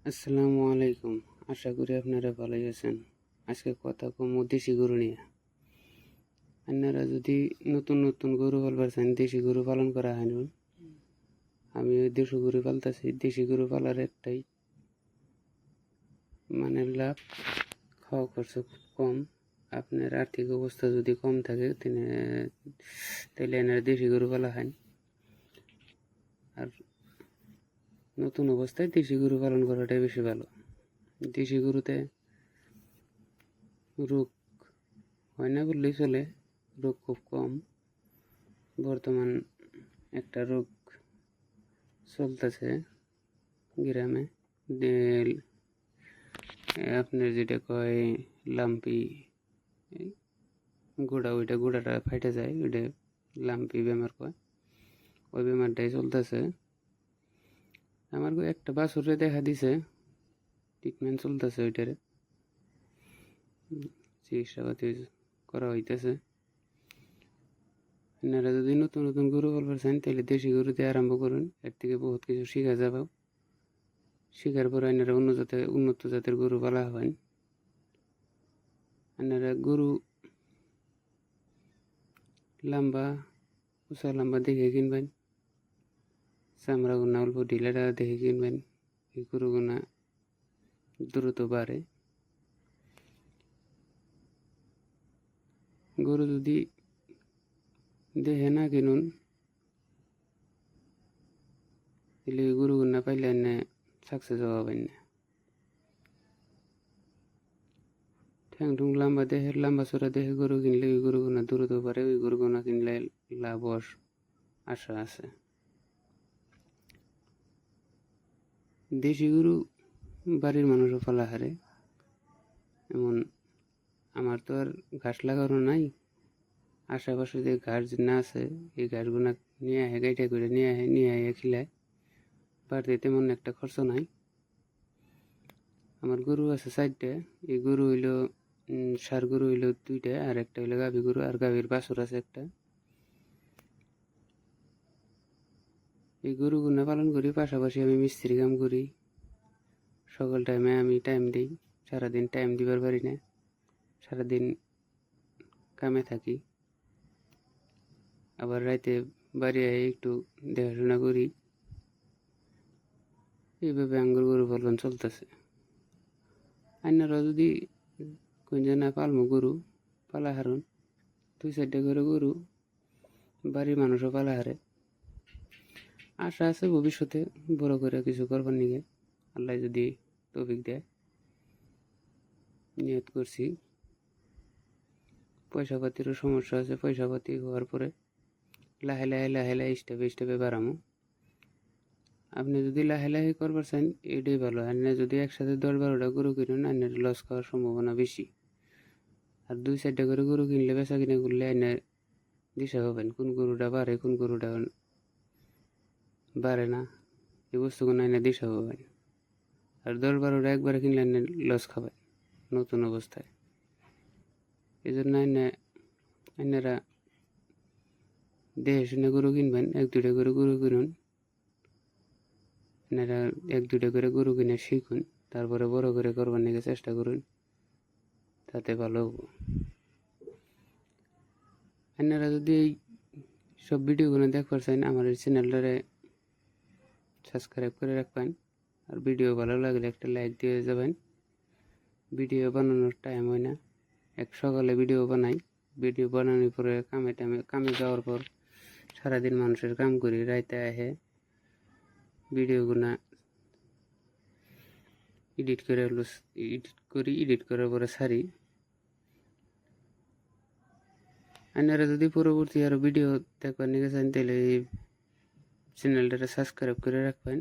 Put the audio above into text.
আসসালামু আলাইকুম। আশা করি আপনারা ভালোই আছেন। আজকে কথা কম দেশি গরু নিয়ে। আপনারা যদি নতুন গরু পালবার চান, দেশি গরু পালন করা হয় না। আমি দেশি গরু পালতেছি। দেশি গরু পালার একটাই লাভ, খাওয়া খরচ কম। আপনার আর্থিক অবস্থা যদি কম থাকে তাহলে এনারা দেশি গরু পালা হয়। আর নতুন অবস্থায় দেশি গরু পালন করাটাই বেশি ভালো। দেশি গরুতে রোগ হয় না বললেই চলে, রোগ খুব কম। বর্তমান একটা রোগ চলতেছে গ্রামে, আপনার যেটা কয় লাম্পি গোড়া, ওইটা গোড়াটা ফাইটে যায়, ওইটা লাম্পি বেমার কয়। ওই বেমারটাই চলতেছে। আমার একটা বাছুরে দেখা দিছে, ট্রিটমেন্ট চলতেছে, ওইটারে চিকিৎসাপাতি করা হইতেছে। আপনারা যদি নতুন গরু পালবার চান তাহলে দেশি গরু দিয়ে আরম্ভ করুন। এর থেকে বহুত কিছু শিখা যাবে। শিখার পর আপনারা উন্নত জাতের গরু পালা হবেন। আপনারা গরু উঁচা লম্বা দেখে কিনবেন, চামড়া গুনা অল্প ঢিলাটা দেখে কিনবেন। এই গরুগুনা দ্রুত বাড়ে। গরু যদি দেখে না কিনুন তাহলে ওই গরুগুনা পাইলে সাকসেস হবেন না। ঠ্যাং ঠুং লম্বা চড়া দেখে গরু কিনলে ওই গরুগুনা দ্রুত বাড়ে। ওই গরুগুনা কিনলে লাভ আশা আছে। দেশি গরু বাড়ির মানুষও পালা হারে। এমন আমার তো আর ঘাস লাগানো নাই, আশেপাশে যে ঘাস না আছে এই ঘাসগুনা নিয়ে আহে, গাইটা করে নিয়ে আহে খিলায়। বাড়িতে তেমন একটা খরচ নাই। আমার গরু আছে 4টা। এই গরু হইলো ষাঁড় গরু হইলো 2টা, আর একটা হইলো গাভী গরু, আর গাভীর বাছুর আছে একটা। এই গরুগুনা পালন করি, পাশাপাশি আমি মিস্ত্রি কাম করি। সকল টাইমে আমি টাইম দিই, সারাদিন টাইম দিবার পারি না, সারাদিন কামে থাকি। আবার রাইতে বাড়ি আই একটু দেখাশোনা করি। এইভাবে আঙ্গুর গরু পালন চলতেছে। আপনারা যদি কোনজনা পালমু গরু পালা হারুন, 2-4টা করে গরু বাড়ির মানুষও পালা হারে। আশা আছে ভবিষ্যতে বড় করে কিছু করবার নিগে, আল্লাহ যদি তৌফিক দেয়। নিয়ত করছি। পয়সা পাতিরও সমস্যা আছে, পয়সা পাতি হওয়ার পরে লাহে লাহে স্টেপে বাড়ামো। আপনি যদি লাহে করবার চান এটাই ভালো। আর যদি একসাথে 10-12টা গরু কিনুন, আপনার লস খাওয়ার সম্ভাবনা বেশি। আর 2-4টা করে গরু কিনলে বেচা কিনা করলে আপনার দিশা হবেন কোন গরুটা বাড়ে কোন গরুটা বাড়ে না। এই বস্তুগুলো এনে দিশা হবেন। আর 10-12টা একবারে কিনলে লস খাবেন নতুন অবস্থায়। এই জন্য আপনারা দেখে শুনে গরু কিনবেন। 1-2টা করে গরু কিনুন। আপনারা 1-2টা করে গরু কিনে শিখুন, তারপরে বড় করে করবার নিয়ে চেষ্টা করুন, তাতে ভালো হবো। আপনারা যদি এই সব ভিডিওগুলো দেখবার চান আমার এই চ্যানেলটারে সাবস্ক্রাইব করে রাখবেন। আর ভিডিও ভালো লাগলে একটা লাইক দিয়ে যাবেন। ভিডিও বানানোর টাইম হয় না, সকালে ভিডিও বানাই। ভিডিও বানানোর পরে কামে যাওয়ার পর সারাদিন মানুষের কাম করি, রাইতে আহে ভিডিওগুলো এডিট করার পরে ছাড়ি। আপনারা যদি পরবর্তী আরও ভিডিও দেখবার নিয়ে চান তাহলে এই চ্যানেলটারে সাবস্ক্রাইব করে রাখবেন।